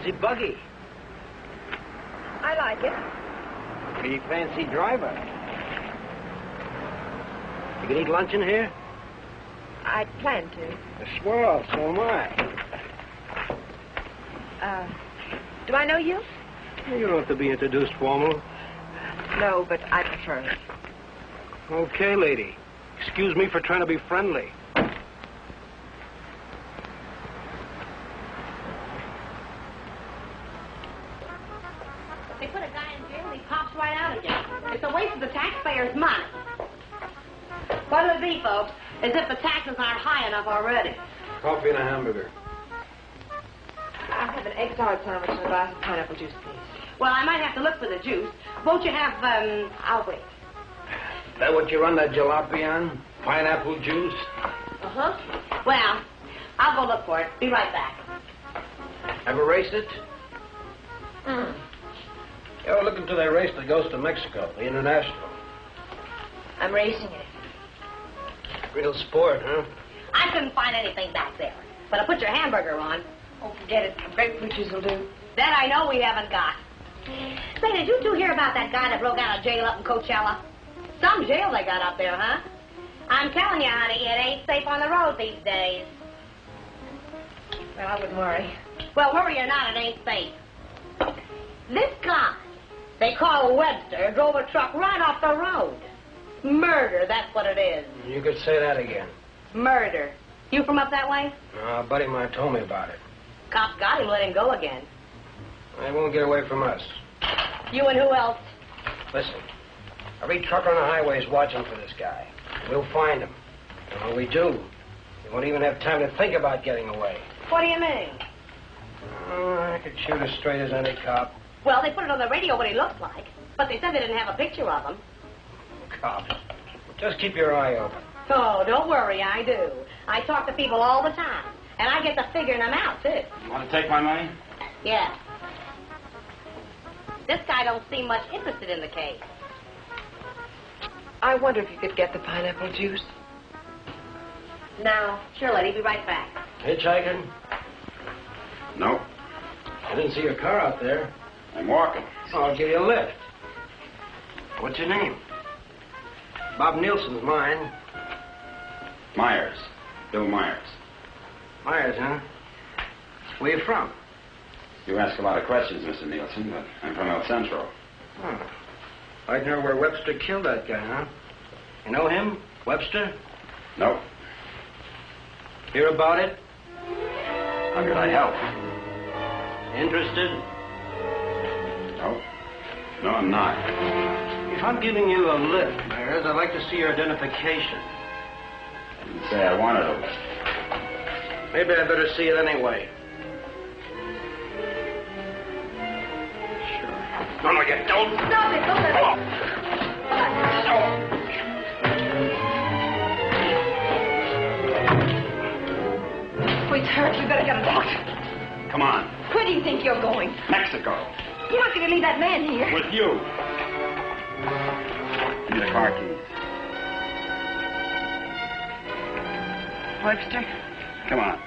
fancy buggy. I like it. Pretty fancy driver. You can eat lunch in here? I plan to. A swell, so am I. Do I know you? You don't have to be introduced formal. No, but I prefer it. Okay, lady. Excuse me for trying to be friendly. They put a guy in jail and he pops right out again. It's a waste of the taxpayers' money. What it would be, folks, as if the taxes aren't high enough already. Coffee and a hamburger. I'll have an egg salad sandwich and a glass of pineapple juice, please. Well, I might have to look for the juice. Won't you have, I'll wait. Is that what you run that jalopy on? Pineapple juice? Uh-huh. Well, I'll go look for it. Be right back. Ever raced it? Mm. You ever look into that race that goes to Mexico, the International? I'm racing it. Real sport, huh? I couldn't find anything back there. But I'll put your hamburger on. Oh, forget it. Grapefruit juice will do. That I know we haven't got. Say, did you two hear about that guy that broke out of jail up in Coachella? Some jail they got up there, huh? I'm telling you, honey, it ain't safe on the road these days. Well, I wouldn't worry. Well, worry or not, it ain't safe. This guy, they call Webster, drove a truck right off the road. Murder, that's what it is. You could say that again. Murder. You from up that way? A buddy of mine told me about it. Cops got him, let him go again. They won't get away from us. You and who else? Listen, every trucker on the highway is watching for this guy. We'll find him. And when we do, he won't even have time to think about getting away. What do you mean? Oh, I could shoot as straight as any cop. Well, they put it on the radio what he looks like, but they said they didn't have a picture of him. Cops. Just keep your eye open. Oh, don't worry, I do. I talk to people all the time, and I get to figuring them out, too. You want to take my money? Yeah. This guy don't seem much interested in the case. I wonder if you could get the pineapple juice. No. Sure, lady. Be right back. Hitchhiking? No. I didn't see your car out there. I'm walking. Oh, I'll give you a lift. What's your name? Bob Nielsen's mine. Myers. Bill Myers. Myers, huh? Where you from? You ask a lot of questions, Mr. Nielsen, but I'm from El Centro. Oh. I'd know where Webster killed that guy, huh? You know him? Webster? No. Hear about it? How could I help? Interested? No. No, I'm not. If I'm giving you a lift, Myers, I'd like to see your identification. I didn't say I wanted a lift. Maybe I better see it anyway. Sure. No, you don't. Stop it! Don't let Oh. Oh, he's hurt. We better get a doctor. Come on. Where do you think you're going? Mexico. You're not going to leave that man here. With you. Give me the car keys. Webster? Come on.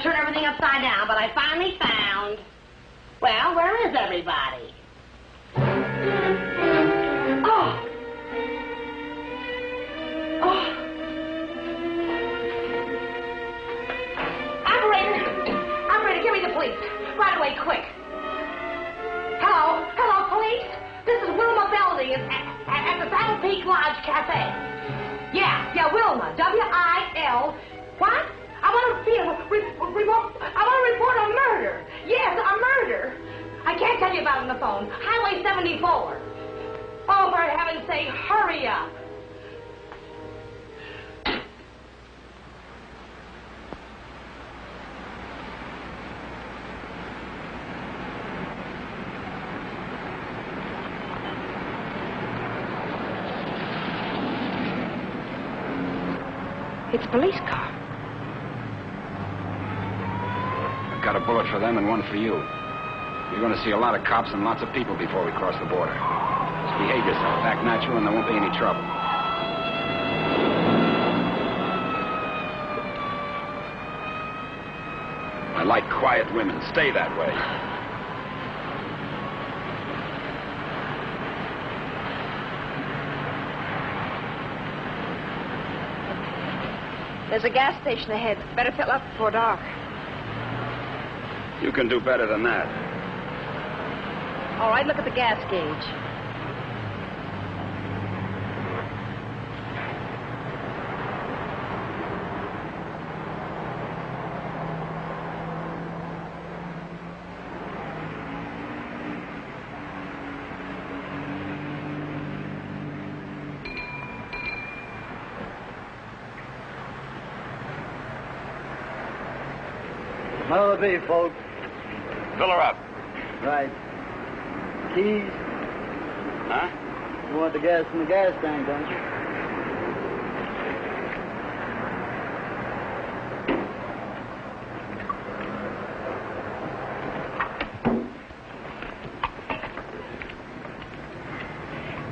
Turn everything upside down, but I finally found... Well, where is everybody? Oh! Oh! Operator, give me the police. Right away, quick. Hello? Hello, police? This is Wilma Belding at the Saddle Peak Lodge Cafe. Yeah, Wilma. W-I-L... What? I want to report a murder. Yes, a murder. I can't tell you about it on the phone. Highway 74. Oh, for heaven's sake, hurry up. It's a police car. I've got a bullet for them and one for you. You're going to see a lot of cops and lots of people before we cross the border. Just behave yourself, act natural, and there won't be any trouble. I like quiet women. Stay that way. There's a gas station ahead. Better fill up before dark. You can do better than that. All right, look at the gas gauge. How'll it be, folks? Fill her up. Right. Keys? Huh? You want the gas in the gas tank, don't you?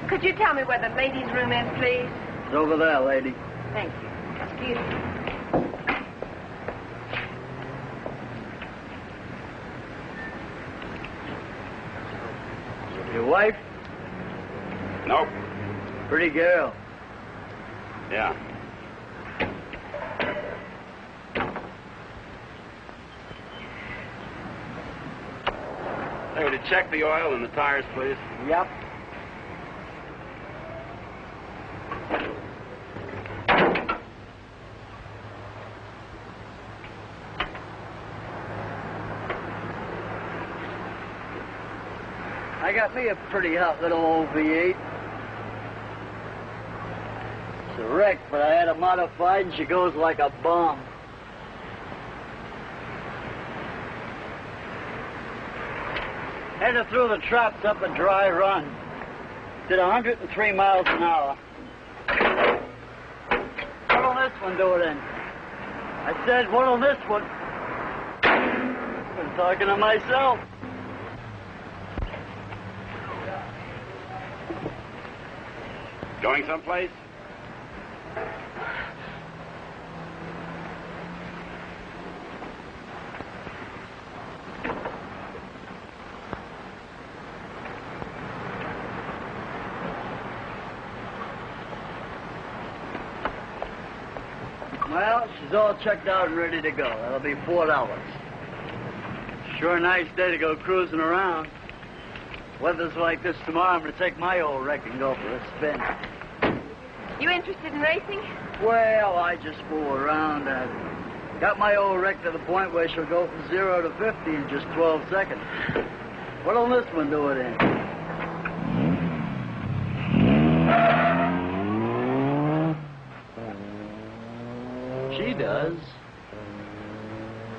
Could you tell me where the ladies' room is, please? It's over there, lady. Thank you. Excuse me. Your wife? Nope. Pretty girl. Yeah. Hey, to check the oil and the tires, please. Yep. I got me a pretty hot little old V8. It's a wreck, but I had it modified and she goes like a bomb. Headed through the traps up a dry run. Did 103 miles an hour. What'll this one do it in? I said, what'll this one? I'm talking to myself. Going someplace? Well, she's all checked out and ready to go. That'll be $4. Sure a nice day to go cruising around. Weather's like this tomorrow, I'm going to take my old wreck and go for a spin. You interested in racing? Well, I just fool around. Got my old wreck to the point where she'll go from 0 to 50 in just 12 seconds. What'll this one do it in? She does.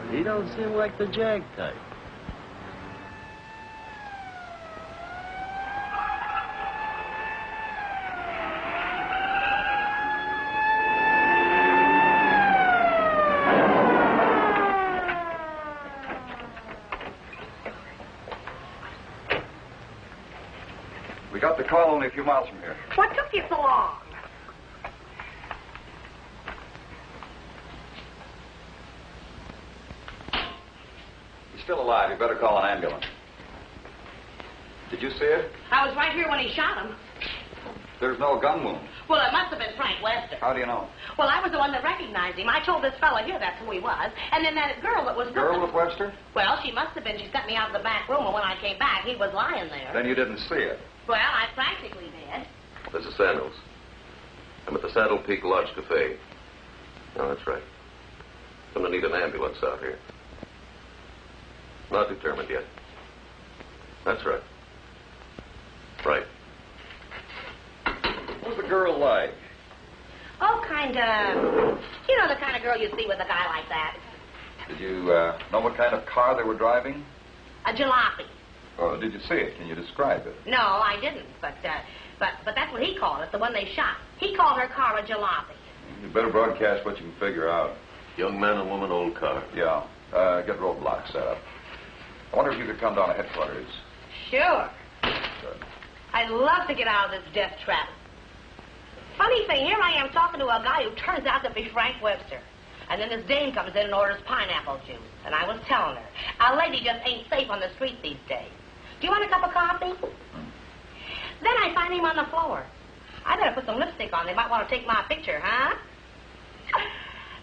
But he don't seem like the jag type. We got the call only a few miles from here. What took you so long? He's still alive. You better call an ambulance. Did you see it? I was right here when he shot him. There's no gun wound. Well, it must have been Frank Webster. How do you know? Well, I was the one that recognized him. I told this fellow here that's who he was. And then that girl that was... Girl with Webster? Well, she must have been. She sent me out of the back room, and when I came back, he was lying there. Then you didn't see it. Well, I practically did. This is Sandals. I'm at the Saddle Peak Lodge Cafe. No, that's right. I'm going to need an ambulance out here. Not determined yet. That's right. Right. What was the girl like? Oh, kind of... You know the kind of girl you see with a guy like that. Did you know what kind of car they were driving? A jalopy. Oh, did you see it? Can you describe it? No, I didn't. But that's what he called it, the one they shot. He called her car a jalopy. You better broadcast what you can figure out. Young man and woman, old car. Yeah. Get roadblocks set up. I wonder if you could come down to headquarters. Sure. Good. I'd love to get out of this death trap. Funny thing, here I am talking to a guy who turns out to be Frank Webster. And then this dame comes in and orders pineapple juice. And I was telling her, a lady just ain't safe on the street these days. Do you want a cup of coffee? Then I find him on the floor. I better put some lipstick on. They might want to take my picture, huh?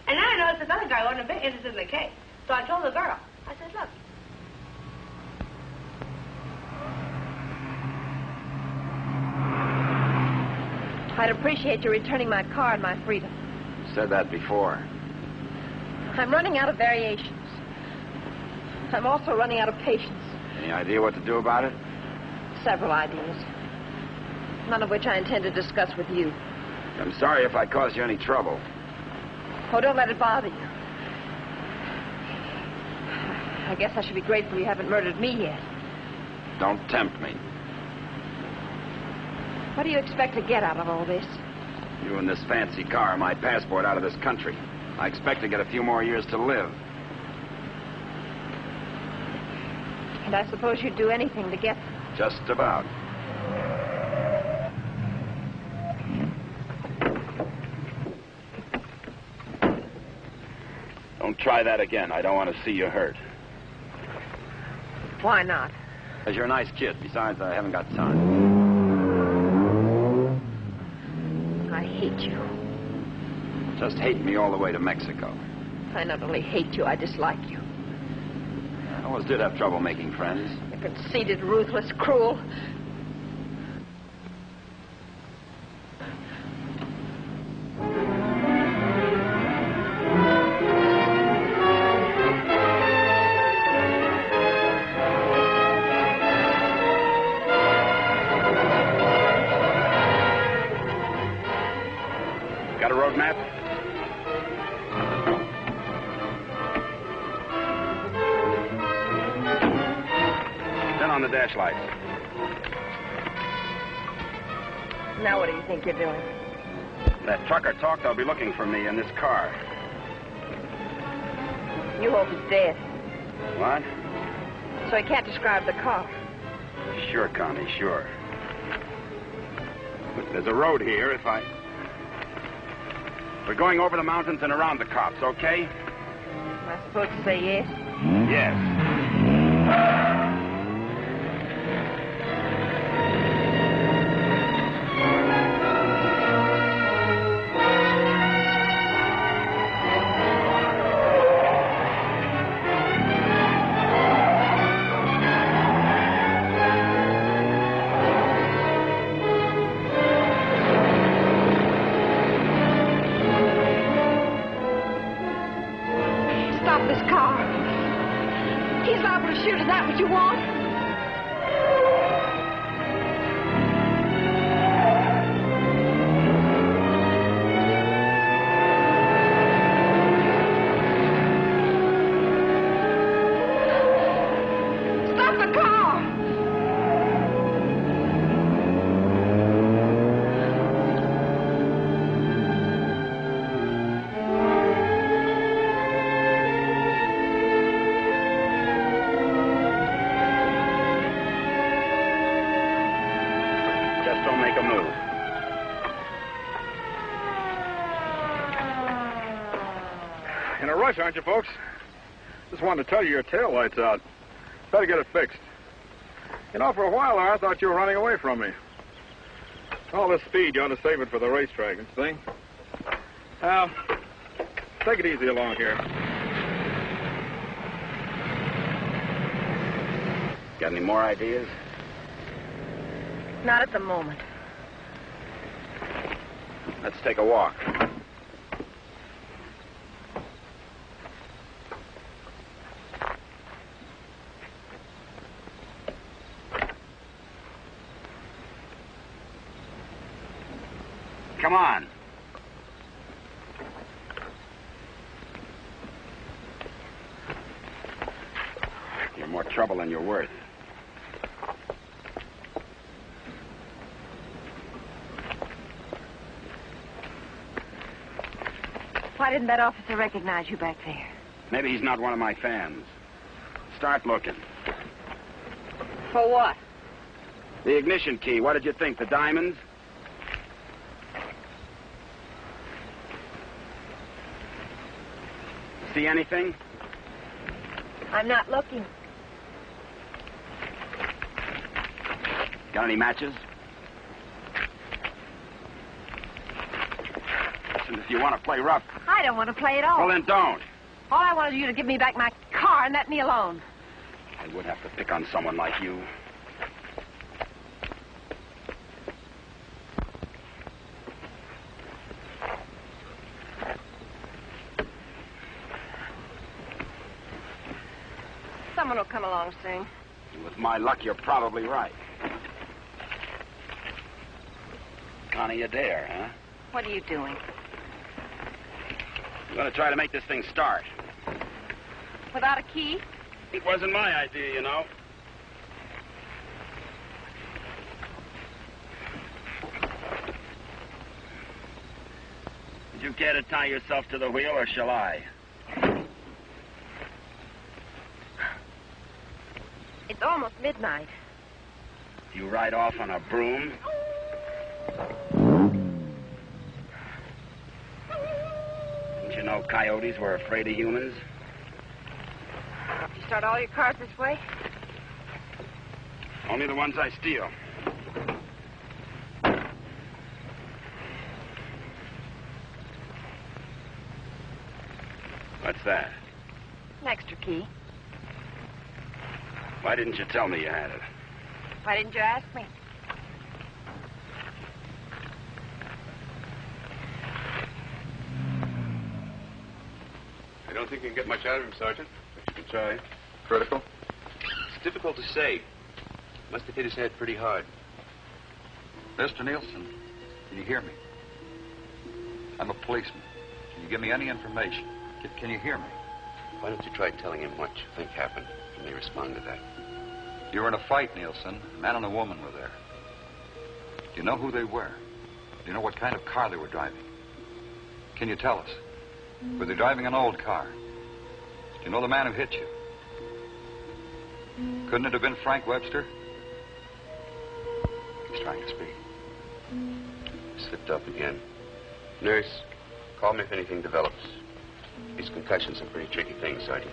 And then I noticed this other guy wasn't a bit interested in the case. So I told the girl. I said, look. I'd appreciate you returning my car and my freedom. You said that before. I'm running out of variations. I'm also running out of patience. Any idea what to do about it? Several ideas. None of which I intend to discuss with you. I'm sorry if I caused you any trouble. Oh, don't let it bother you. I guess I should be grateful you haven't murdered me yet. Don't tempt me. What do you expect to get out of all this? You and this fancy car are my passport out of this country. I expect to get a few more years to live. And I suppose you'd do anything to get them. Just about. Don't try that again. I don't want to see you hurt. Why not? Because you're a nice kid. Besides, I haven't got time. I hate you. Just hate me all the way to Mexico. I not only hate you, I dislike you. I always did have trouble making friends. You're conceited, ruthless, cruel. Got a road map? Turn on the dash lights. Now what do you think you're doing? That trucker talked. They'll be looking for me in this car. You hope he's dead. What? So he can't describe the car. Sure, Connie, sure. Look, there's a road here We're going over the mountains and around the cops, okay? Am I supposed to say yes? Yes. Stop this car. He's liable to shoot. Is that what you want? Stop the car! Just don't make a move. In a rush, aren't you, folks? Just wanted to tell you your tail light's out. Better get it fixed. You know, for a while there, I thought you were running away from me. All this speed, you ought to save it for the racetrack, you see? Now, take it easy along here. Got any more ideas? Not at the moment. Let's take a walk. Come on. You're more trouble than you're worth. Why didn't that officer recognize you back there? Maybe he's not one of my fans. Start looking. For what? The ignition key, what did you think? The diamonds? See anything? I'm not looking. Got any matches? Listen, if you want to play rough... I don't want to play at all. Well, then don't. All I wanted you to give me back my car and let me alone. I would have to pick on someone like you. Someone will come along soon. With my luck, you're probably right. Connie Adair, huh? What are you doing? I'm going to try to make this thing start. Without a key? It wasn't my idea, you know. Did you care to tie yourself to the wheel, or shall I? It's almost midnight. You ride off on a broom? Didn't you know coyotes were afraid of humans? You start all your cars this way? Only the ones I steal. What's that? An extra key. Why didn't you tell me you had it? Why didn't you ask me? I don't think you can get much out of him, Sergeant, but you can try. Critical? It's difficult to say. Must have hit his head pretty hard. Mr. Nielsen, can you hear me? I'm a policeman. Can you give me any information? Can you hear me? Why don't you try telling him what you think happened? He may respond to that. You were in a fight, Nielsen. A man and a woman were there. Do you know who they were? Do you know what kind of car they were driving? Can you tell us? Were they driving an old car? Do you know the man who hit you? Couldn't it have been Frank Webster? He's trying to speak. He slipped up again. Nurse, call me if anything develops. These concussions are pretty tricky things, Sergeant.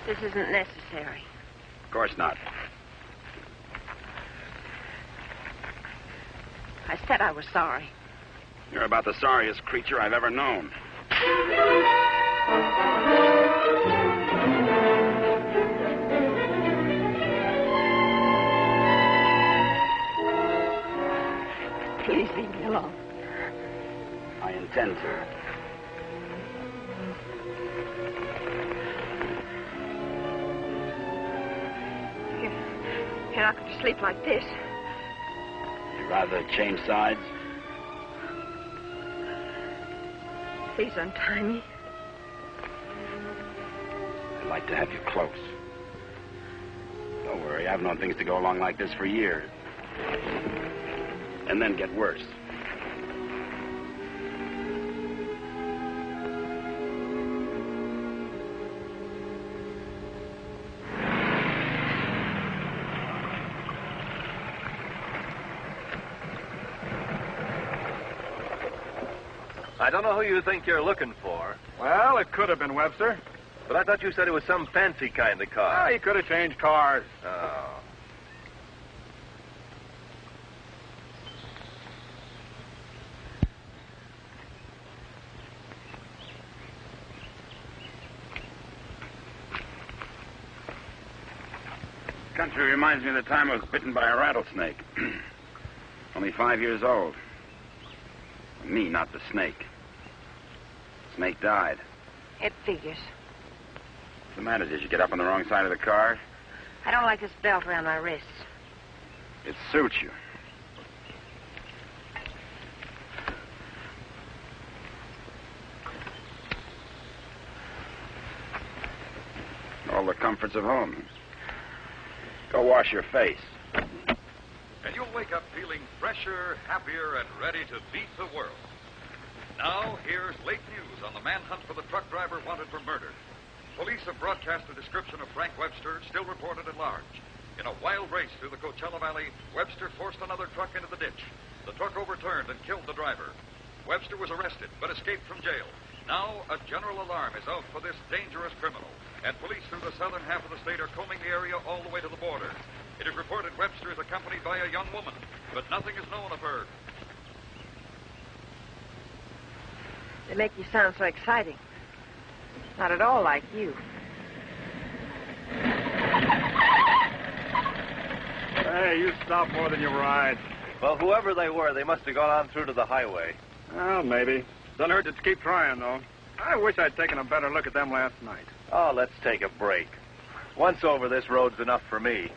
This isn't necessary. Of course not. I said I was sorry. You're about the sorriest creature I've ever known. Please leave me alone. I intend to. You're not going to sleep like this. You'd rather change sides? Please untie me. I'd like to have you close. Don't worry, I've known things to go along like this for years. And then get worse. I don't know who you think you're looking for. Well, it could have been Webster. But I thought you said it was some fancy kind of car. Oh, he could have changed cars. Oh. Country reminds me of the time I was bitten by a rattlesnake. Only 5 years old. Me, not the snake. Snake died. It figures. What's the matter? Did you get up on the wrong side of the car? I don't like this belt around my wrists. It suits you. All the comforts of home. Go wash your face. And you'll wake up feeling fresher, happier, and ready to beat the world. Now, here's late news on the manhunt for the truck driver wanted for murder. Police have broadcast a description of Frank Webster, still reported at large. In a wild race through the Coachella Valley, Webster forced another truck into the ditch. The truck overturned and killed the driver. Webster was arrested, but escaped from jail. Now, a general alarm is out for this dangerous criminal, and police through the southern half of the state are combing the area all the way to the border. It is reported Webster is accompanied by a young woman, but nothing is known of her. They make you sound so exciting. Not at all like you. Hey, you stop more than you ride. Well, whoever they were, they must have gone on through to the highway. Well, maybe. Doesn't hurt to keep trying, though. I wish I'd taken a better look at them last night. Oh, let's take a break. Once over, this road's enough for me.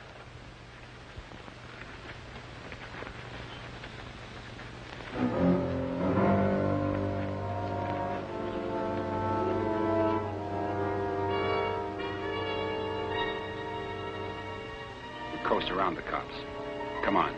We'll coast around the cops. Come on.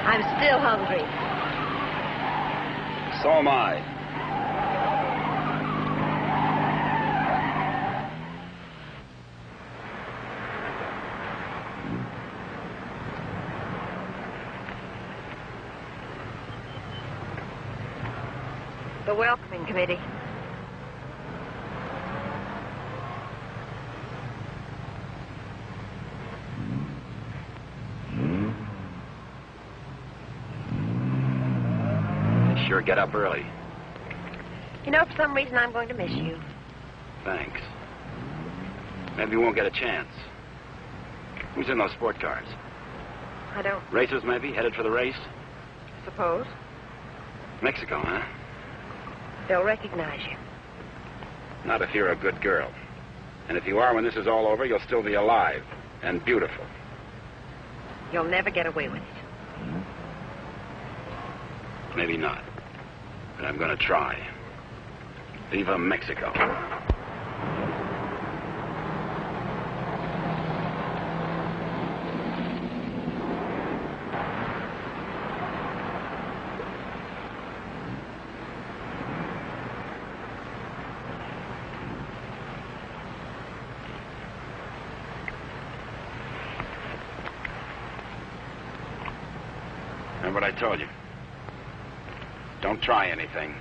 I'm still hungry. So am I. The welcoming committee. Sure get up early. You know, for some reason, I'm going to miss you. Thanks. Maybe we won't get a chance. Who's in those sport cars? I don't Racers, maybe? Headed for the race? suppose. Mexico, huh? They'll recognize you. Not if you're a good girl. And if you are, when this is all over, you'll still be alive and beautiful. You'll never get away with it. Maybe not. But I'm going to try. Viva Mexico. Remember what I told you? Don't try anything.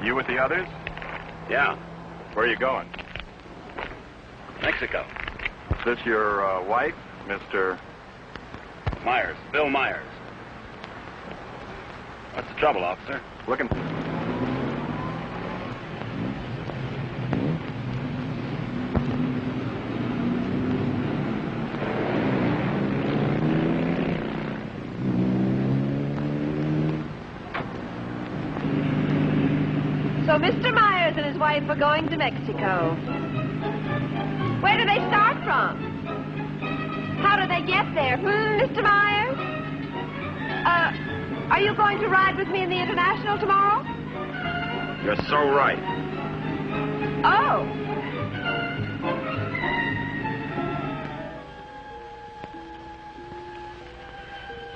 You with the others? Yeah. Where are you going? Mexico. Is this your wife, Mr. Myers. Bill Myers. What's the trouble, officer? Looking... So Mr. Myers and his wife are going to Mexico. Where do they start from? How do they get there? Mr. Myers? Are you going to ride with me in the International tomorrow? You're so right. Oh.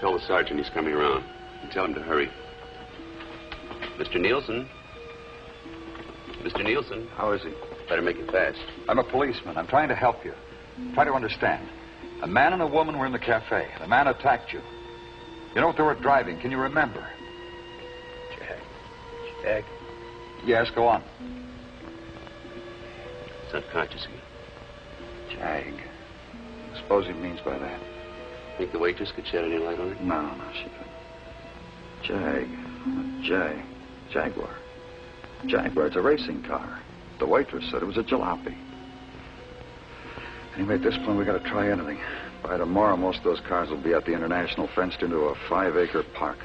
Tell the sergeant he's coming around. And tell him to hurry. Mr. Nielsen? Mr. Nielsen? How is he? Better make it fast. I'm a policeman. I'm trying to help you. Try to understand. A man and a woman were in the cafe. The man attacked you. You know what they were driving? Can you remember? Jag. Yes, go on. It's unconscious again. Jag. I suppose he means by that. Think the waitress could shed any light on it? No, she couldn't. Jag. Jaguar. Jaguar, it's a racing car. The waitress said it was a jalopy. Anyway, at this point, we got to try anything. By tomorrow, most of those cars will be at the International, fenced into a 5-acre park.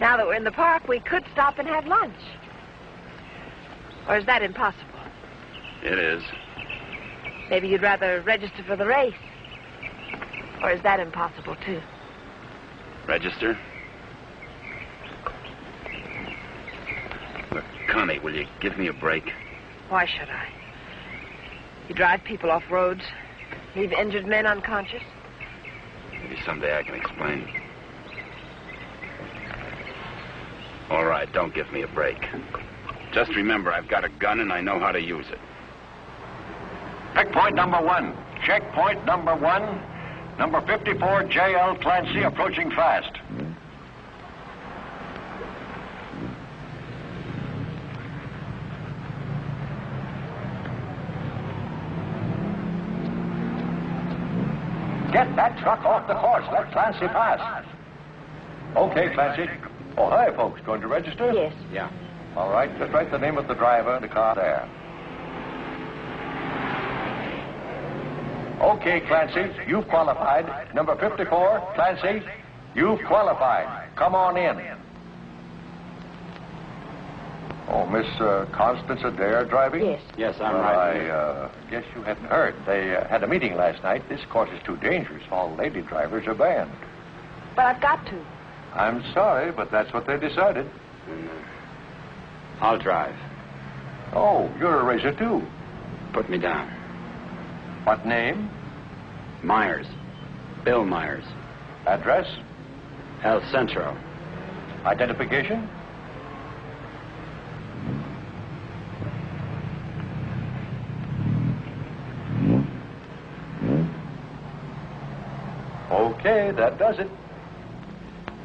Now that we're in the park, we could stop and have lunch. Or is that impossible? It is. Maybe you'd rather register for the race. Or is that impossible, too? Register? Look, Connie, will you give me a break? Why should I? You drive people off roads, leave injured men unconscious. Maybe someday I can explain. All right, don't give me a break. Just remember, I've got a gun and I know how to use it. Checkpoint number 1. Checkpoint number 1. Number 54, J.L. Clancy, approaching fast. Get that truck off the course. Let Clancy pass. Okay, Clancy. Oh, hi, folks. Going to register? Yes. Yeah. All right. Just write the name of the driver and the car there. Okay, Clancy. You've qualified. Number 54, Clancy. You've qualified. Come on in. Oh, Miss Constance Adair driving? Yes. Yes, I'm right. I guess you hadn't heard. They had a meeting last night. This course is too dangerous. All lady drivers are banned. But I've got to. I'm sorry, but that's what they decided. I'll drive. Oh, you're a racer, too. Put me down. What name? Myers. Bill Myers. Address? El Centro. Identification? Okay, that does it.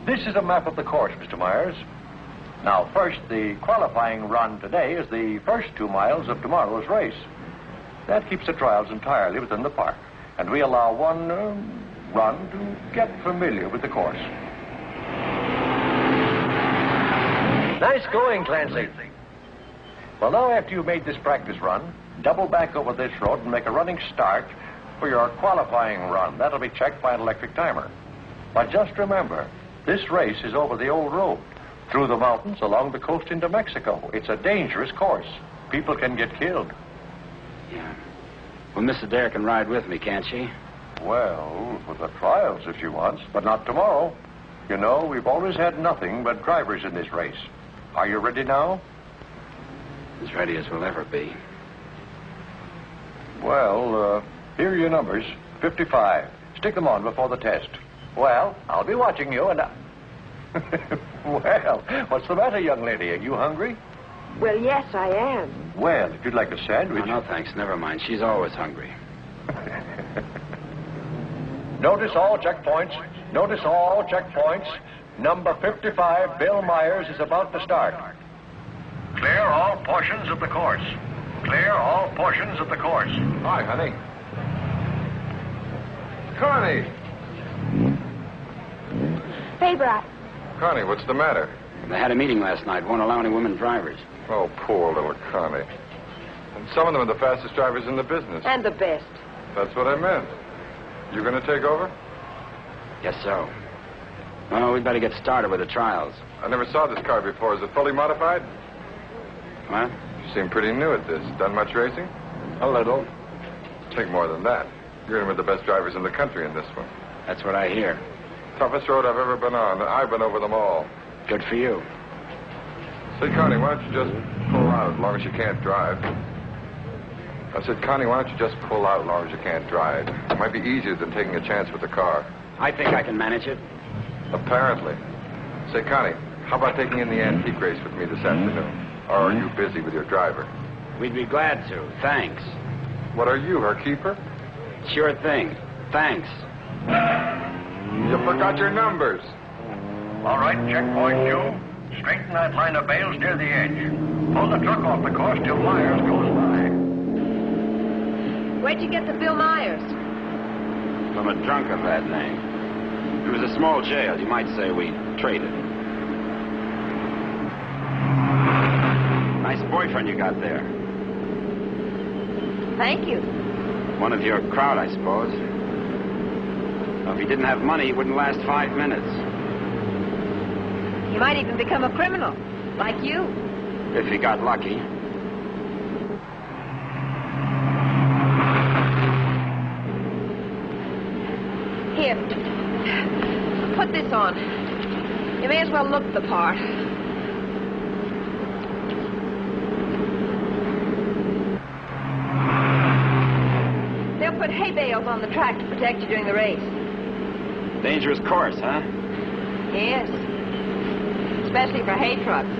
This is a map of the course, Mr. Myers. Now, first, the qualifying run today is the first 2 miles of tomorrow's race. That keeps the trials entirely within the park, and we allow one run to get familiar with the course. Nice going, Clancy. Well, now, after you've made this practice run, double back over this road and make a running start for your qualifying run. That'll be checked by an electric timer. But just remember, This race is over the old road, through the mountains, along the coast into Mexico. It's a dangerous course. People can get killed. Yeah. Well, Miss Adair can ride with me, can't she? Well, for the trials if she wants, but not tomorrow. You know, we've always had nothing but drivers in this race. Are you ready now? As ready as we'll ever be. Well, here are your numbers. 55. Stick them on before the test. Well, I'll be watching you and Well, what's the matter, young lady? Are you hungry? Well, yes, I am. Well, if you'd like a sandwich... No, thanks. Never mind. She's always hungry. Notice all checkpoints. Notice all checkpoints. Number 55, Bill Myers, is about to start. Clear all portions of the course. Clear all portions of the course. Hi, honey. Connie! Faber, Connie, what's the matter? They had a meeting last night. Won't allow any women drivers. Oh, poor little Connie. And some of them are the fastest drivers in the business. And the best. That's what I meant. You going to take over? Guess so. Well, we'd better get started with the trials. I never saw this car before. Is it fully modified? What? You seem pretty new at this. Done much racing? A little. Take more than that. You're in with the best drivers in the country in this one. That's what I hear. Toughest road I've ever been on. I've been over them all. Good for you. Say, Connie, why don't you just pull out as long as you can't drive? I said, Connie, why don't you just pull out as long as you can't drive? It might be easier than taking a chance with the car. I think I can manage it. Apparently. Say, Connie, how about taking in the antique race with me this afternoon? Or are you busy with your driver? We'd be glad to. Thanks. What are you, her keeper? Sure thing. Thanks. You forgot your numbers. All right, checkpoint two. Straighten that line of bales near the edge. Pull the truck off the course till Myers goes by. Where'd you get the Bill Myers? From a drunk of that name. It was a small jail. You might say we traded. Nice boyfriend you got there. Thank you. One of your crowd, I suppose. Well, if he didn't have money, he wouldn't last 5 minutes. He might even become a criminal, like you. If he got lucky. Here. Put this on. You may as well look the part. They'll put hay bales on the track to protect you during the race. Dangerous course, huh? Yes. Especially for hay trucks.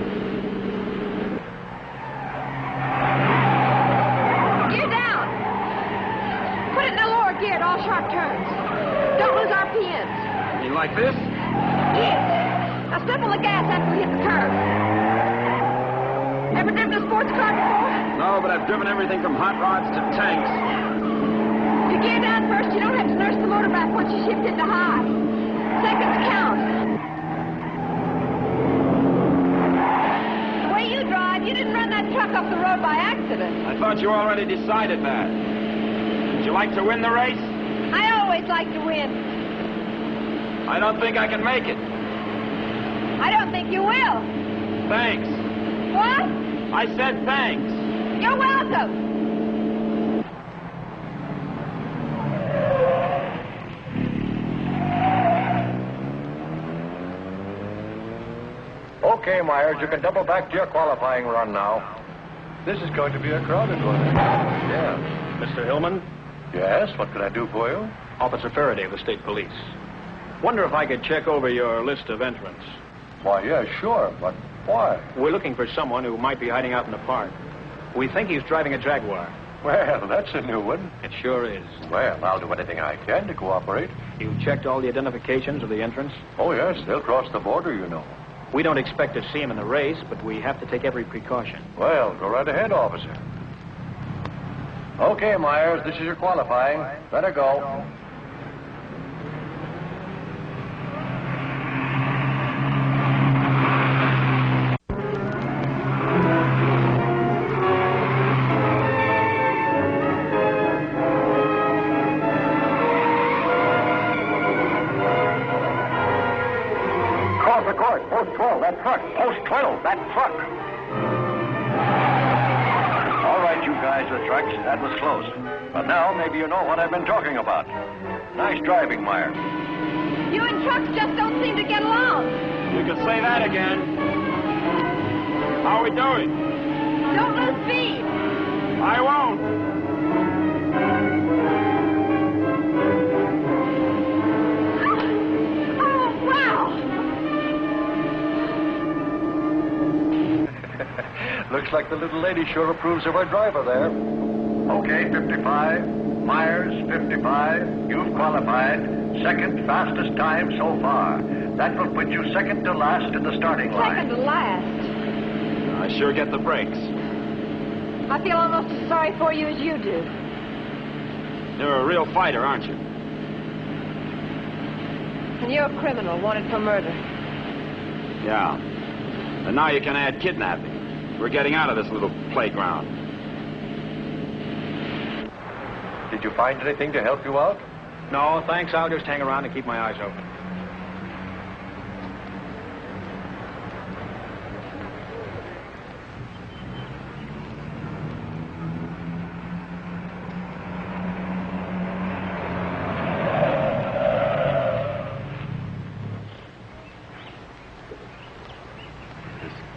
Gear down. Put it in the lower gear at all sharp turns. Don't lose RPMs. You like this? Yes. Now step on the gas after we hit the curve. Ever driven a sports car before? No, but I've driven everything from hot rods to tanks. If you gear down first, you don't have to nurse the motor back once you shift into high. Seconds count. The way you drive, you didn't run that truck off the road by accident. I thought you already decided that. Would you like to win the race? I always like to win. I don't think I can make it. I don't think you will. Thanks. What? I said thanks. You're welcome. Okay, Myers, you can double back to your qualifying run now. This is going to be a crowded one. Yeah. Mr. Hillman? Yes, what can I do for you? Officer Faraday of the State Police. Wonder if I could check over your list of entrants. Why, yeah, sure, but why? We're looking for someone who might be hiding out in the park. We think he's driving a Jaguar. Well, that's a new one. It sure is. Well, I'll do anything I can to cooperate. You've checked all the identifications of the entrants? Oh, yes, they'll cross the border, you know. We don't expect to see him in the race, but we have to take every precaution. Well, go right ahead, officer. Okay, Myers, this is your qualifying. Better go. truck. Post 12, that truck. Post 12, that truck. All right, you guys with trucks, that was close. But now maybe you know what I've been talking about. Nice driving, Meyer. You and trucks just don't seem to get along. You can say that again. How are we doing? Don't lose speed. I won't. Oh, wow. Looks like the little lady sure approves of our driver there. Okay, 55. Myers, 55. You've qualified. Second fastest time so far. That will put you second to last in the starting line. Second to last. I sure get the breaks. I feel almost as sorry for you as you do. You're a real fighter, aren't you? And you're a criminal wanted for murder. Yeah. And now you can add kidnapping. We're getting out of this little playground. Did you find anything to help you out? No, thanks. I'll just hang around and keep my eyes open.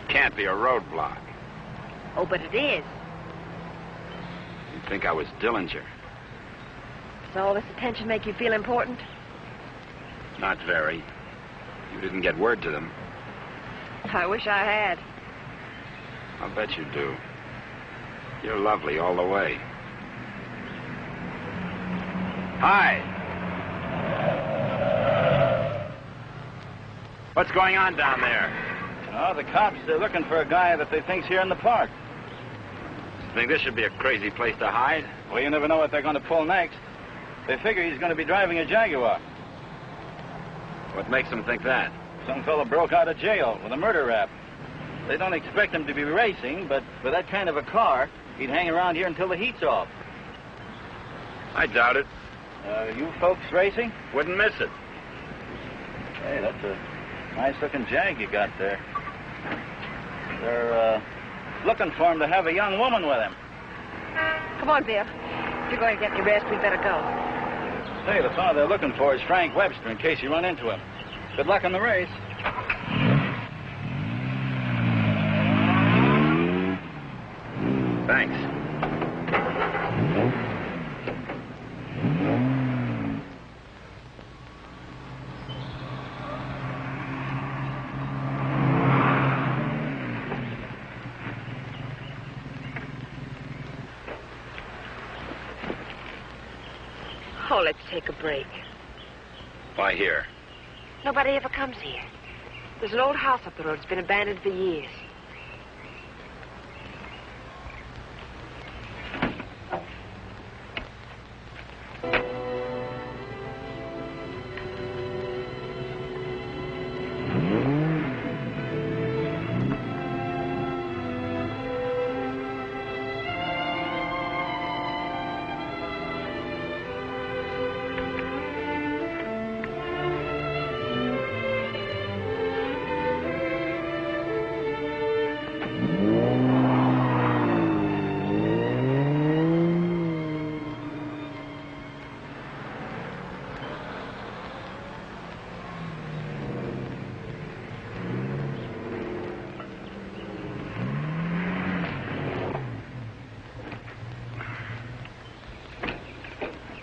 Can't be a roadblock. Oh, but it is. You'd think I was Dillinger. Does all this attention make you feel important? Not very. You didn't get word to them. I wish I had. I'll bet you do. You're lovely all the way. Hi. What's going on down there? Oh, the cops, they're looking for a guy that they think's here in the park. Think this should be a crazy place to hide? Well, you never know what they're going to pull next. They figure he's going to be driving a Jaguar. What makes them think that? Some fellow broke out of jail with a murder rap. They don't expect him to be racing, but with that kind of a car, he'd hang around here until the heat's off. I doubt it. You folks racing? Wouldn't miss it. Hey, that's a nice-looking Jag you got there. They're looking for him to have a young woman with him. Come on, Bill. If you're going to get your rest, we'd better go. Hey, the fellow they're looking for is Frank Webster, in case you run into him. Good luck in the race. Thanks. Oh, let's take a break. Why here? Nobody ever comes here. There's an old house up the road. It's been abandoned for years.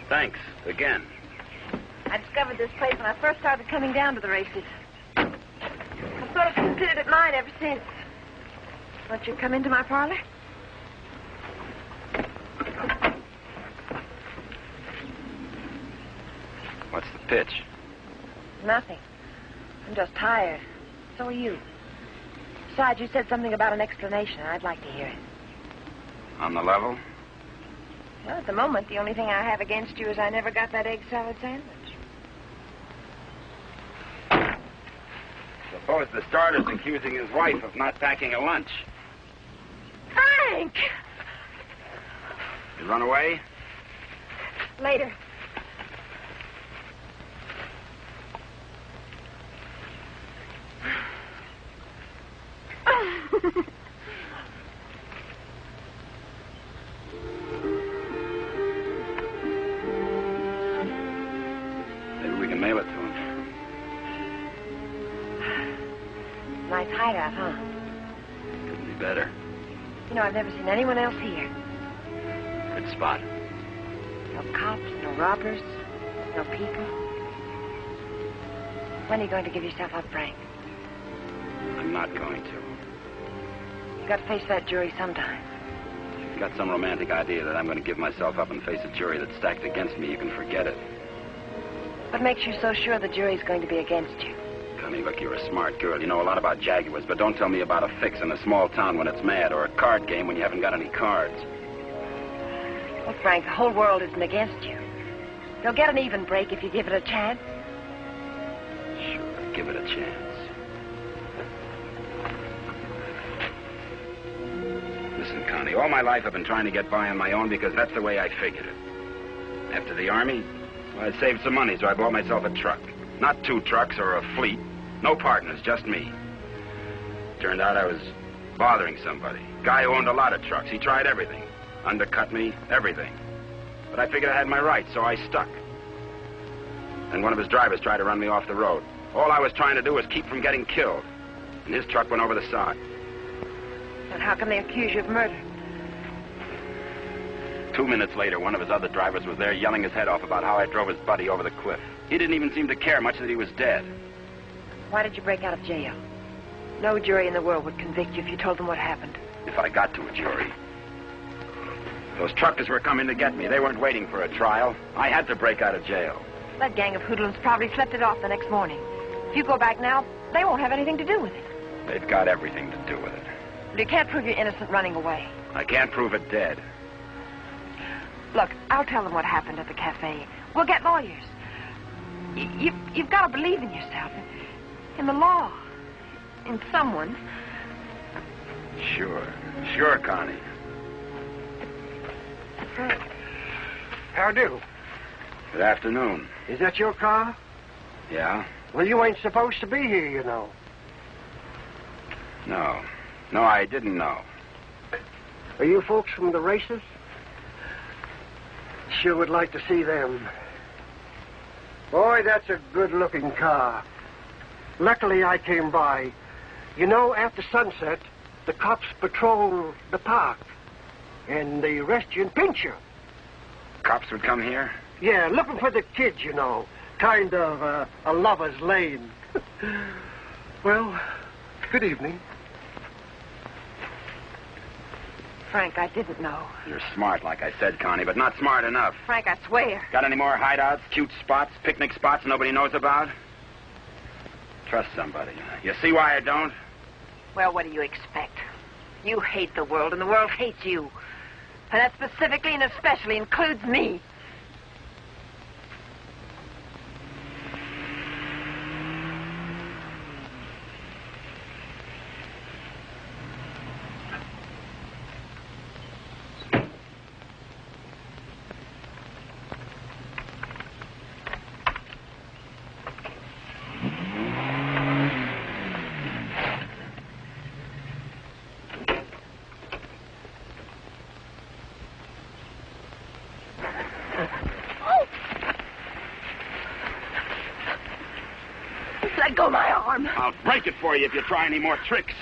Thanks, again. I discovered this place when I first started coming down to the races. I've sort of considered it mine ever since. Won't you come into my parlor? What's the pitch? Nothing. I'm just tired. So are you. Besides, you said something about an explanation. I'd like to hear it. On the level? Well, at the moment, the only thing I have against you is I never got that egg salad sandwich. Suppose the starter's accusing his wife of not packing a lunch. Frank! You run away? Later. nice hideout, huh? Couldn't be better. You know, I've never seen anyone else here. Good spot. No cops, no robbers, no people. When are you going to give yourself up, Frank? I'm not going to. You got to face that jury sometime. If you've got some romantic idea that I'm going to give myself up and face a jury that's stacked against me, you can forget it. What makes you so sure the jury's going to be against you? Connie, look, you're a smart girl. You know a lot about Jaguars, but don't tell me about a fix in a small town when it's mad, or a card game when you haven't got any cards. Well, Frank, the whole world isn't against you. You'll get an even break if you give it a chance. Sure, give it a chance. Listen, Connie, all my life I've been trying to get by on my own because that's the way I figured it. After the Army, well, I saved some money, so I bought myself a truck. Not 2 trucks or a fleet. No partners, just me. Turned out I was bothering somebody. Guy who owned a lot of trucks. He tried everything. Undercut me, everything. But I figured I had my rights, so I stuck. And one of his drivers tried to run me off the road. All I was trying to do was keep from getting killed. And his truck went over the side. And how can they accuse you of murder? 2 minutes later, one of his other drivers was there yelling his head off about how I drove his buddy over the cliff. He didn't even seem to care much that he was dead. Why did you break out of jail? No jury in the world would convict you if you told them what happened. If I got to a jury. Those truckers were coming to get me. They weren't waiting for a trial. I had to break out of jail. That gang of hoodlums probably slept it off the next morning. If you go back now, they won't have anything to do with it. They've got everything to do with it. But you can't prove you're innocent running away. I can't prove it dead. Look, I'll tell them what happened at the cafe. We'll get lawyers. You've got to believe in yourself, in the law, in someone. Sure, Connie. Frank. How do? Good afternoon. Is that your car? Yeah? Well, you ain't supposed to be here, you know. No, I didn't know. Are you folks from the races? Sure would like to see them. Boy, that's a good-looking car. Luckily, I came by. You know, after sunset, the cops patrol the park. And they arrest you and pinch you. Cops would come here? Yeah, looking for the kids, you know. Kind of a lover's lane. Well, good evening. Frank, I didn't know. You're smart, like I said, Connie, but not smart enough. Frank, I swear. Got any more hideouts, cute spots, picnic spots nobody knows about? Trust somebody. You see why I don't? Well, what do you expect? You hate the world, and the world hates you. And that specifically and especially includes me. Let go my arm. I'll break it for you if you try any more tricks.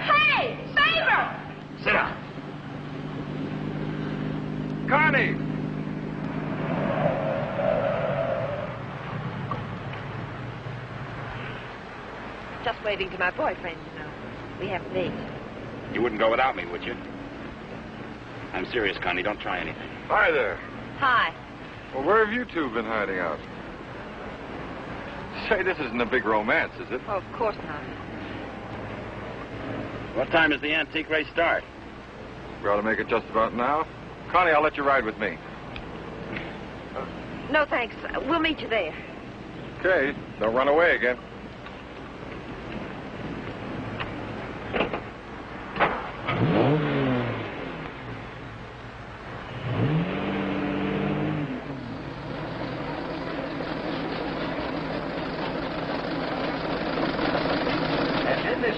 Hey! Favor! Sit down. Connie! Just waving to my boyfriend, you know. We have a date. You wouldn't go without me, would you? I'm serious, Connie. Don't try anything. Hi there. Hi. Well, where have you two been hiding out? Say, this isn't a big romance, is it? Oh, of course not. What time does the antique race start? We ought to make it just about now. Connie, I'll let you ride with me. No, thanks. We'll meet you there. Okay, don't run away again.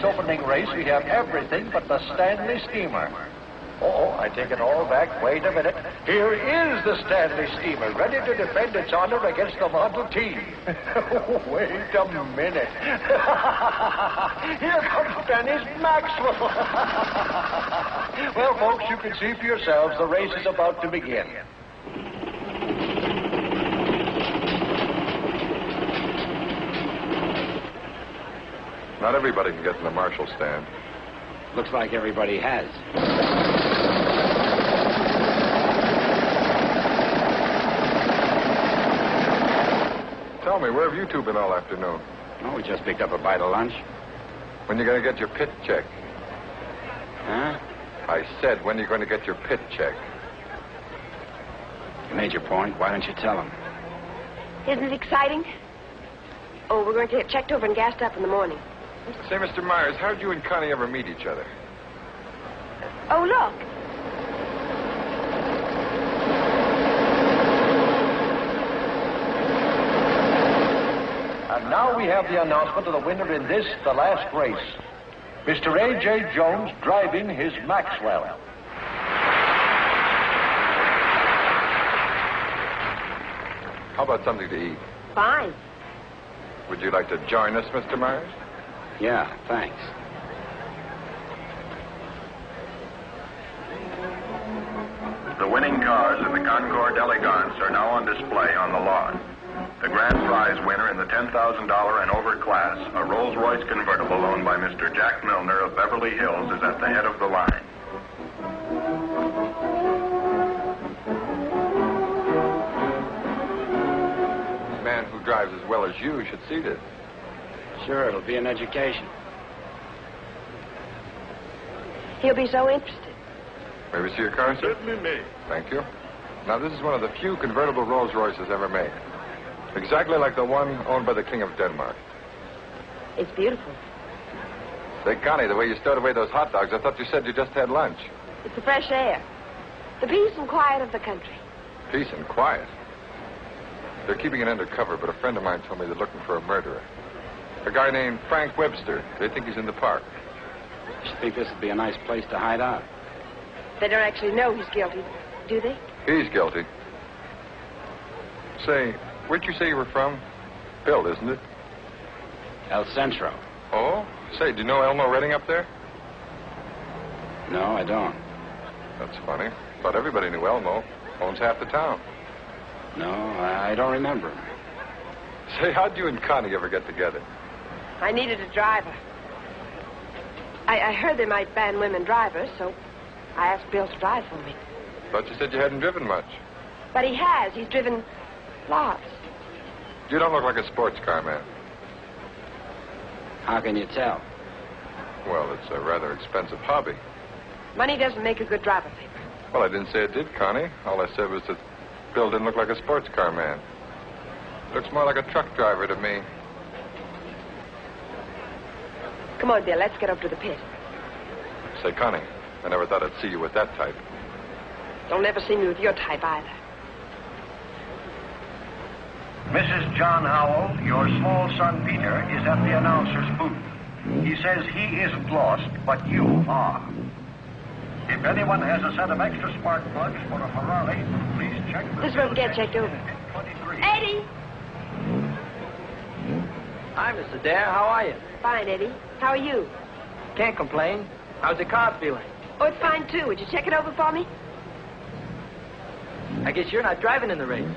opening race, we have everything but the Stanley Steamer. Oh, I take it all back. Wait a minute. Here is the Stanley Steamer, ready to defend its honor against the Model T. Wait a minute. Here comes Dennis Maxwell. Well, folks, you can see for yourselves the race is about to begin. Not everybody can get in the marshal stand. Looks like everybody has. Tell me, where have you two been all afternoon? Oh, we just picked up a bite of lunch. When you going to get your pit check? Huh? I said, when are you going to get your pit check? You made your point. Why don't you tell him? Isn't it exciting? Oh, we're going to get checked over and gassed up in the morning. Say, Mr. Myers, how did you and Connie ever meet each other? Oh, look. And now we have the announcement of the winner in this, the last race. Mr. A.J. Jones driving his Maxwell. How about something to eat? Fine. Would you like to join us, Mr. Myers? Yeah, thanks. The winning cars in the Concours d'Elegance are now on display on the lawn. The grand prize winner in the $10,000 and over class, a Rolls-Royce convertible owned by Mr. Jack Milner of Beverly Hills, is at the head of the line. A man who drives as well as you should see this. Sure, it'll be an education. He'll be so interested. May we see your car, sir? Certainly may. Thank you. Now, this is one of the few convertible Rolls Royces ever made. Exactly like the one owned by the King of Denmark. It's beautiful. Say, Connie, the way you stowed away those hot dogs, I thought you said you just had lunch. It's the fresh air. The peace and quiet of the country. Peace and quiet. They're keeping it undercover, but a friend of mine told me they're looking for a murderer. A guy named Frank Webster. They think he's in the park. You think this would be a nice place to hide out? They don't actually know he's guilty, do they? He's guilty. Say, where'd you say you were from? Bill, isn't it? El Centro. Oh? Say, do you know Elmo Redding up there? No, I don't. That's funny. Thought everybody knew Elmo. Owns half the town. No, I don't remember him. Say, how'd you and Connie ever get together? I needed a driver. I heard they might ban women drivers, so I asked Bill to drive for me. Thought you said you hadn't driven much. But he has. He's driven lots. You don't look like a sports car man. How can you tell? Well, it's a rather expensive hobby. Money doesn't make a good driver, Paper. Well, I didn't say it did, Connie. All I said was that Bill didn't look like a sports car man. Looks more like a truck driver to me. Come on, Bill. Let's get up to the pit. Say, Connie, I never thought I'd see you with that type. Don't ever see me with your type either. Mrs. John Howell, your small son Peter is at the announcer's booth. He says he isn't lost, but you are. If anyone has a set of extra spark plugs for a Ferrari, please check the... This room get checked over. Eddie! Hi, Mr. Dare. How are you? Fine, Eddie. How are you? Can't complain. How's the car feeling? Oh, it's fine, too. Would you check it over for me? I guess you're not driving in the race.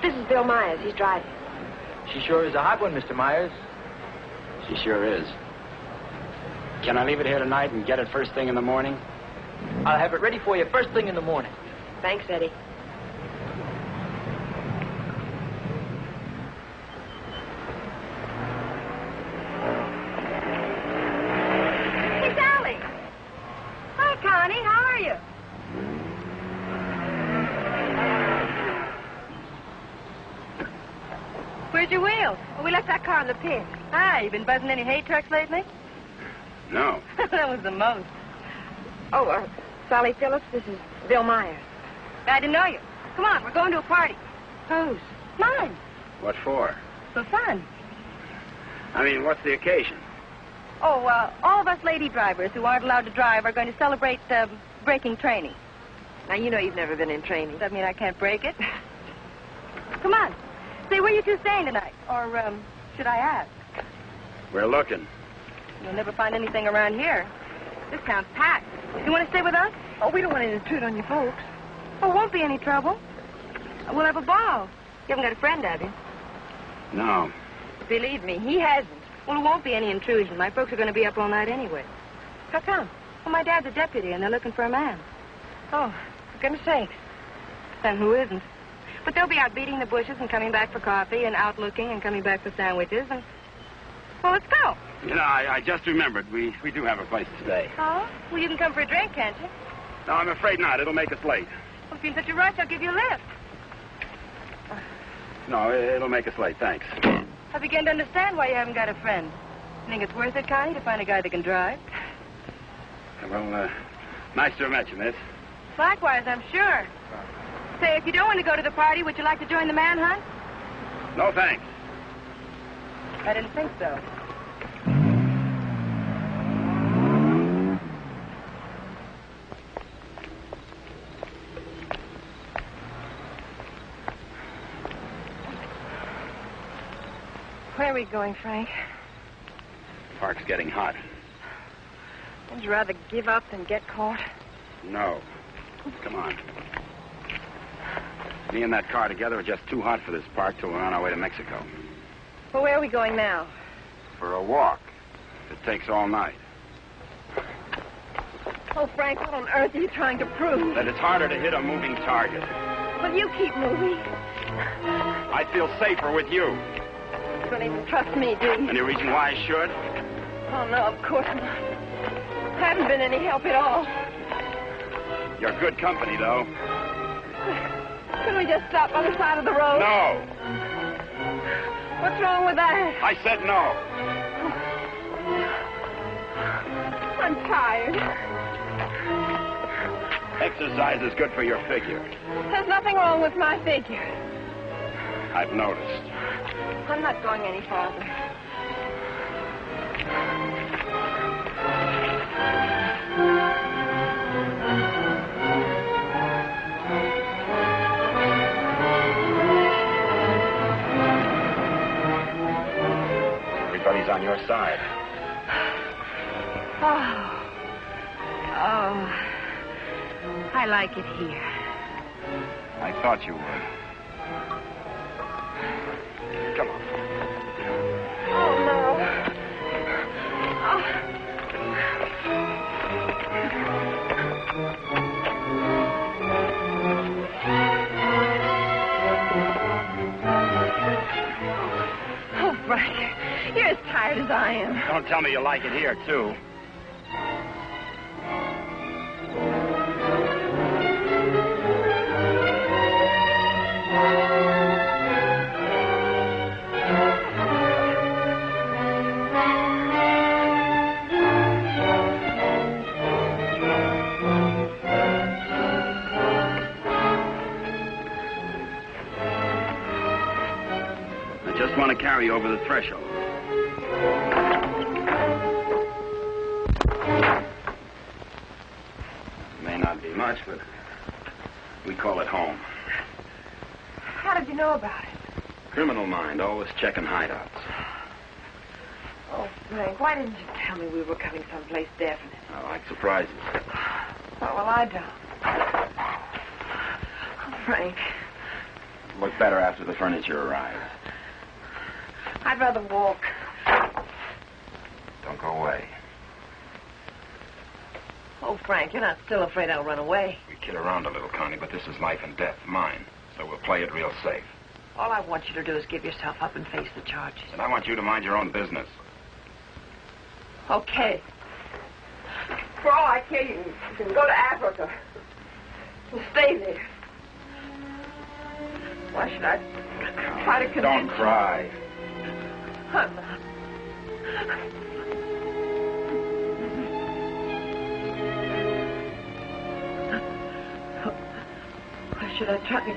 This is Bill Myers. He's driving. She sure is a hot one, Mr. Myers. She sure is. Can I leave it here tonight and get it first thing in the morning? I'll have it ready for you first thing in the morning. Thanks, Eddie. Hey, Sally. Hi, Connie. How are you? Where's your wheels? Oh, we left that car in the pit. Hi, you been buzzing any hay trucks lately? No. That was the most. Oh, Sally Phillips, this is Bill Myers. I didn't know you. Come on, we're going to a party. Whose? Mine. What for? For fun. I mean, what's the occasion? Oh, all of us lady drivers who aren't allowed to drive are going to celebrate braking training. Now, you know you've never been in training. Does that mean I can't break it? Come on. Say, where you two staying tonight? Or, should I ask? We're looking. You'll never find anything around here. This town's packed. You want to stay with us? Oh, we don't want to intrude on you folks. Oh, won't be any trouble. We'll have a ball. You haven't got a friend, have you? No. Believe me, he hasn't. Well, it won't be any intrusion. My folks are going to be up all night anyway. How come? Well, my dad's a deputy, and they're looking for a man. Oh, for goodness sakes. Then who isn't? But they'll be out beating the bushes and coming back for coffee and out looking and coming back for sandwiches and... Well, let's go. You know, I just remembered. We do have a place to stay. Oh? Well, you can come for a drink, can't you? No, I'm afraid not. It'll make us late. Well, if you're in such a rush, I'll give you a lift. No, it'll make us late. Thanks. I begin to understand why you haven't got a friend. You think it's worth it, Connie, to find a guy that can drive? Well, nice to have met you, miss. Likewise, I'm sure. Say, if you don't want to go to the party, would you like to join the manhunt? No, thanks. I didn't think so. Where are we going, Frank? Park's getting hot. Would you rather give up than get caught? No. Come on. Me and that car together are just too hot for this park till we're on our way to Mexico. Well, where are we going now? For a walk. It takes all night. Oh, Frank, what on earth are you trying to prove? That it's harder to hit a moving target. Well, you keep moving. I feel safer with you. You don't even trust me, do you? Any reason why I should? Oh, no, of course not. I haven't been any help at all. You're good company, though. Couldn't we just stop on the side of the road? No. What's wrong with that? I said no. I'm tired. Exercise is good for your figure. There's nothing wrong with my figure. I've noticed. I'm not going any farther. Everybody's on your side. Oh, I like it here. I thought you would. Come on. Oh, no. Oh, Frank, you're as tired as I am. Don't tell me you like it here, too. I just want to carry you over the threshold. May not be much, but we call it home. How did you know about it? Criminal mind, always checking hideouts. Oh, Frank, why didn't you tell me we were coming someplace definite? I like surprises. Oh, well, I don't. Oh, Frank, Look better after the furniture arrives. I'd rather walk. Don't go away. Oh, Frank, you're not still afraid I'll run away. We kid around a little, Connie, but this is life and death, mine. So we'll play it real safe. All I want you to do is give yourself up and face the charges. And I want you to mind your own business. Okay. For all I care, you can go to Africa and stay there. Why should I try to convince Don't cry. you? I'm not. Why should I try to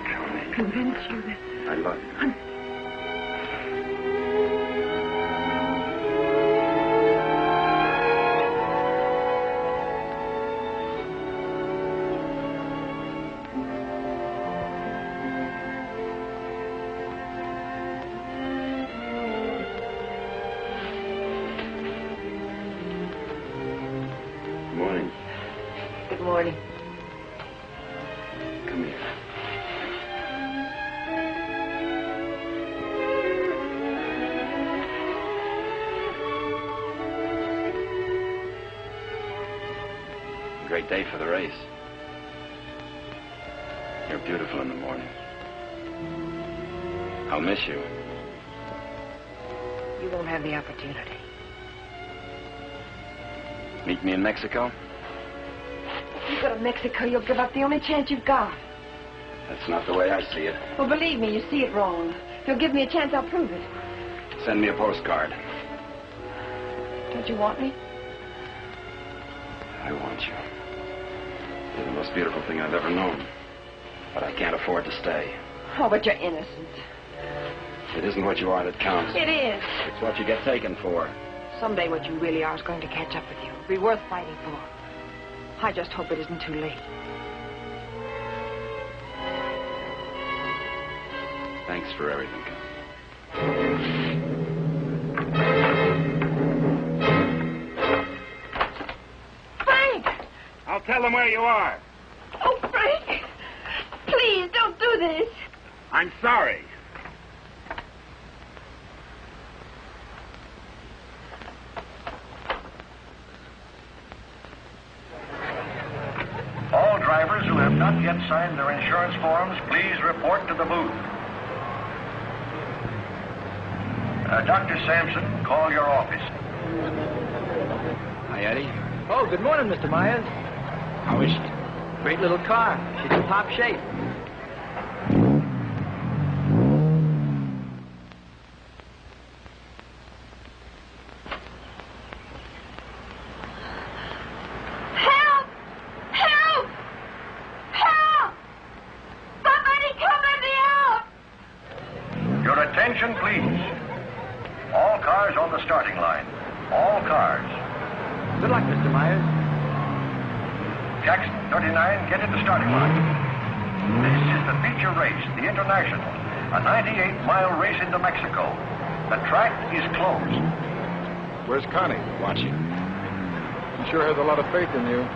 convince you that... I love you. Morning. Come here. Great day for the race. You're beautiful in the morning. I'll miss you. You won't have the opportunity. Meet me in Mexico? If you go to Mexico, you'll give up the only chance you've got. That's not the way I see it. Well, believe me, you see it wrong. If you'll give me a chance, I'll prove it. Send me a postcard. Don't you want me? I want you. You're the most beautiful thing I've ever known. But I can't afford to stay. Oh, but you're innocent. It isn't what you are that counts. It is. It's what you get taken for. Someday what you really are is going to catch up with you. It'll be worth fighting for. I just hope it isn't too late. Thanks for everything. Frank! I'll tell them where you are. Oh, Frank! Please, don't do this. I'm sorry. All drivers who have not yet signed their insurance forms, please report to the booth. Dr. Sampson, call your office. Hi, Eddie. Oh, good morning, Mr. Myers. How is she? Great little car. She's in top shape. Help! Help! Help! Somebody come let me out! Your attention, please. All cars on the starting line. All cars. Good luck, Mr. Myers. Jackson, 39, get in the starting line. This is the feature race, the International, a 98-mile race into Mexico. The track is closed. Where's Connie? Watching. She sure has a lot of faith in you.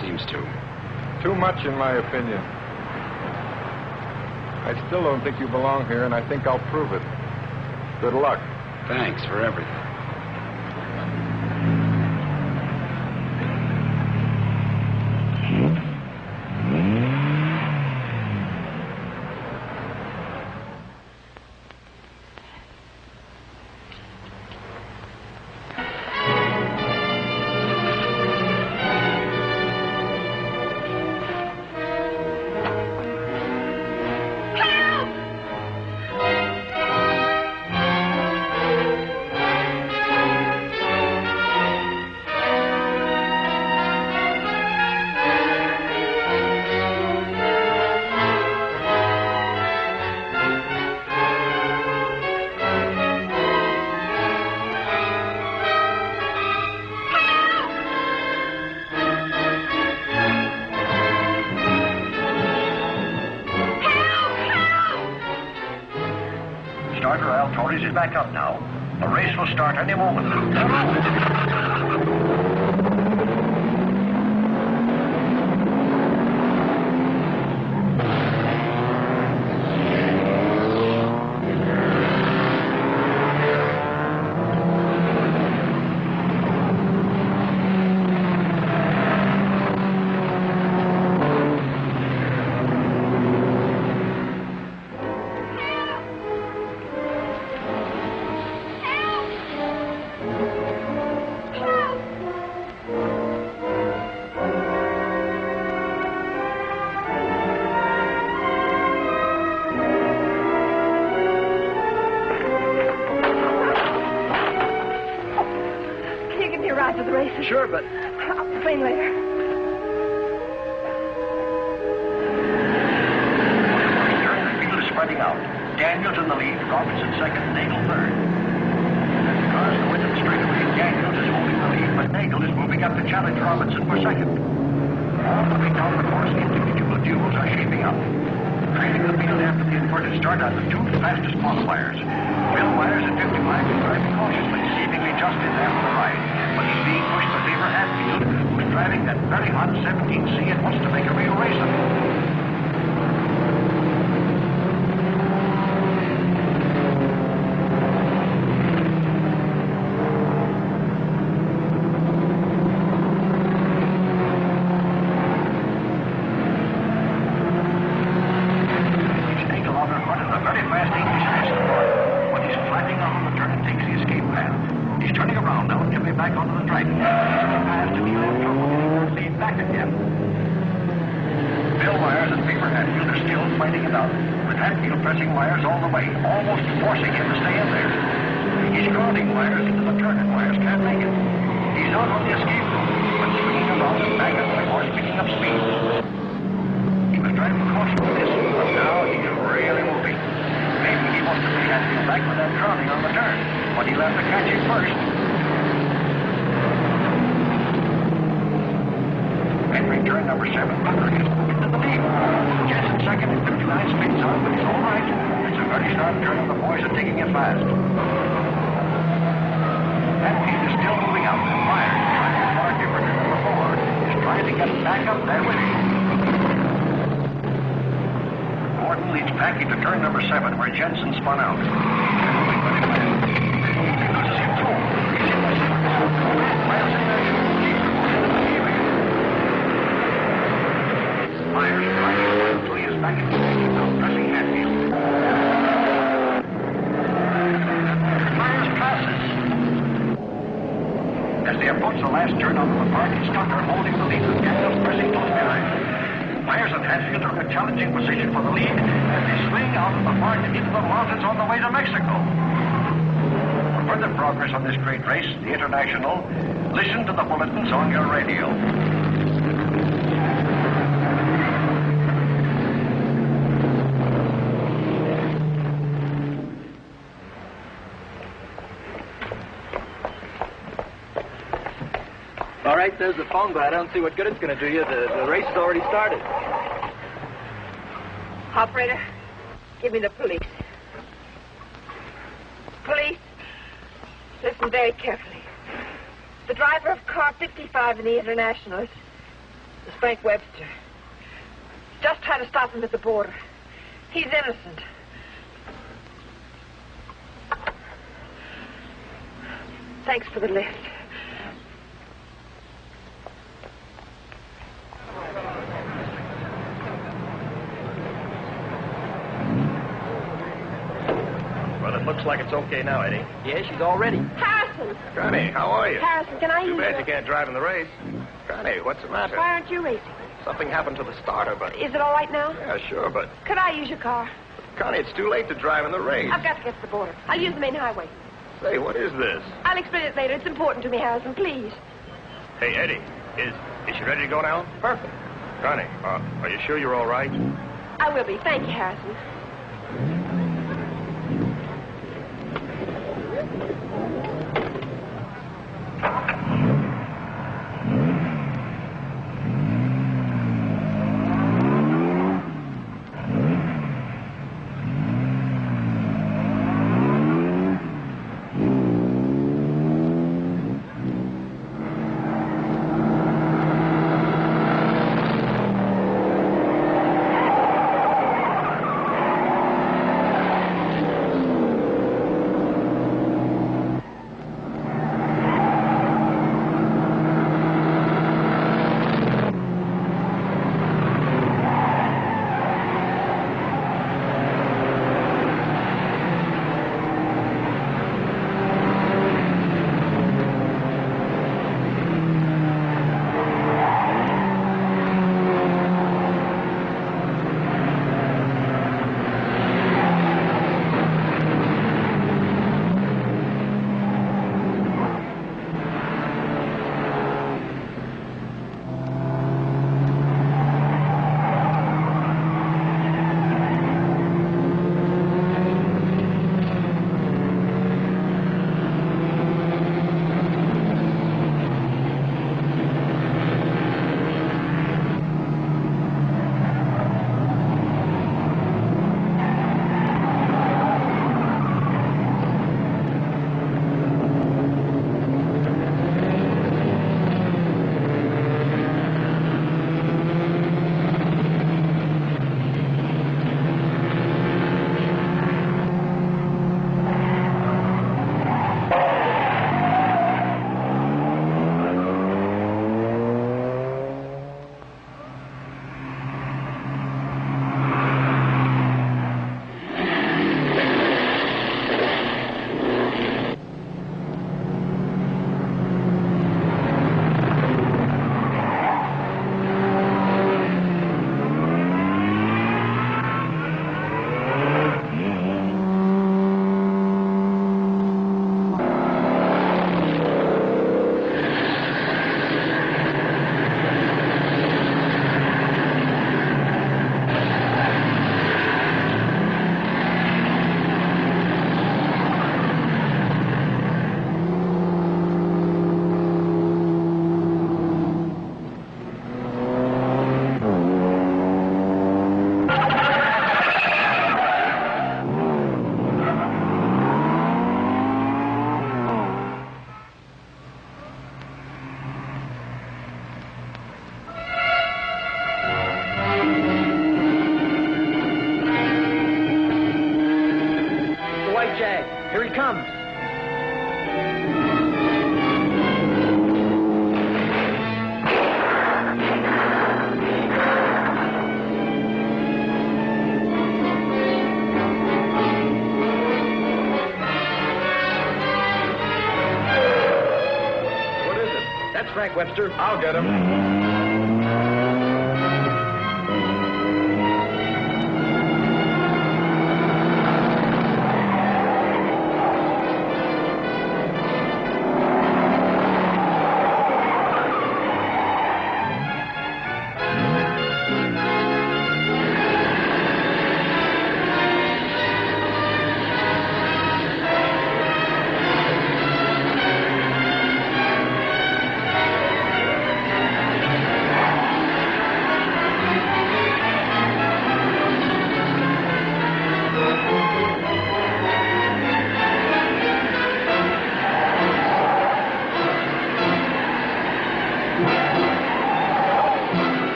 Seems to. Too much, in my opinion. I still don't think you belong here, and I think I'll prove it. Good luck. Thanks for everything. Starter Al Torres is back up now. The race will start any moment. Can you give me a ride to the races? Sure, but... I'll complain later. The field is spreading out. Daniels in the lead, Robinson second, Nagel third. As the cars go into the straightaway, Daniels is holding the lead, but Nagel is moving up to challenge Robinson for second. All looking down the course, individual duels are shaping up. Trailing the field after the inverted start are the two fastest qualifiers. Bill Myers at 55 is driving cautiously, seemingly just in after the ride, but he's being pushed to favor Hatfield, who's driving that very hot 17C and wants to make a real race of it. Listen to the bulletins on your radio. All right, there's the phone, but I don't see what good it's going to do you. The race has already started. Operator, give me the police. Police, listen very carefully. The driver of car 55 in the International is Frank Webster. Just tried to stop him at the border. He's innocent. Thanks for the lift. Well, it looks like it's okay now, Eddie. Yeah, she's all ready. Harrison! Connie, how are you? Harrison, can I use Too bad your... you can't drive in the race. Connie, what's the matter? Why aren't you racing? Something happened to the starter, but... Is it all right now? Yeah, sure, but... Could I use your car? Connie, it's too late to drive in the race. I've got to get to the border. I'll use the main highway. Say, what is this? I'll explain it later. It's important to me, Harrison. Please. Hey, Eddie, is she ready to go now? Perfect. Connie, are you sure you're all right? I will be. Thank you, Harrison. That's Frank Webster. I'll get him.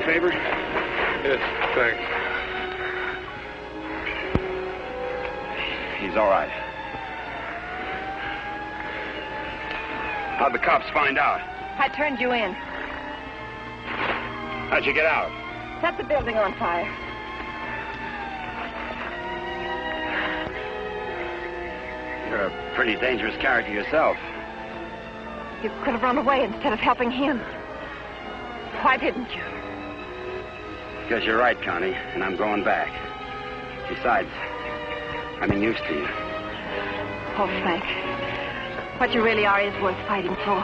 Favor? Yes, thanks. He's all right. How'd the cops find out? I turned you in. How'd you get out? Set the building on fire. You're a pretty dangerous character yourself. You could have run away instead of helping him. Why didn't you? Because you're right, Connie, and I'm going back. Besides, I'm used to you. Oh, Frank, what you really are is worth fighting for.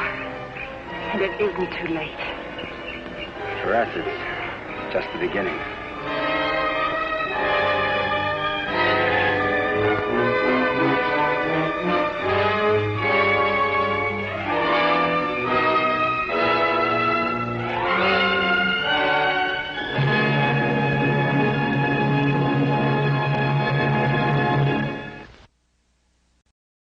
And it isn't too late. For us, it's just the beginning.